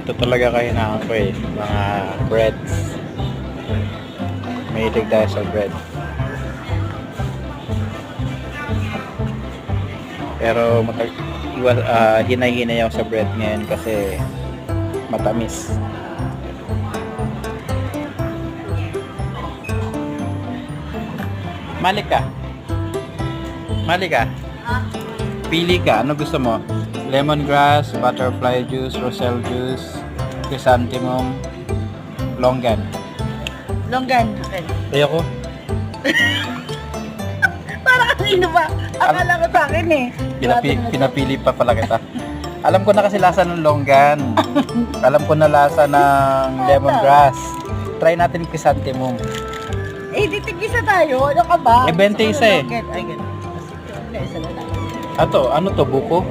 Ito talaga kahinaan ko eh. Mga breads. Mahilig tayo sa bread. Pero hinay-hinay ako sa bread ngayon kasi matamis. Mali ka. Pili ka. Ano gusto mo? Lemongrass, butterfly juice, roselle juice, chrysanthemum, longan. Longgan. Okay. Ayoko. Parang kanino ba? Akala ko sa akin eh. Pinapili pa pala kita. Alam ko na kasi lasa ng longgan. Alam ko na lasa ng lemongrass. Try natin chrysanthemum. Eh, titigisa tayo. Ano ka ba? Eh, 20 isa eh. Longgan. Ay, ganun. Isa na lang. Ano to? Buko?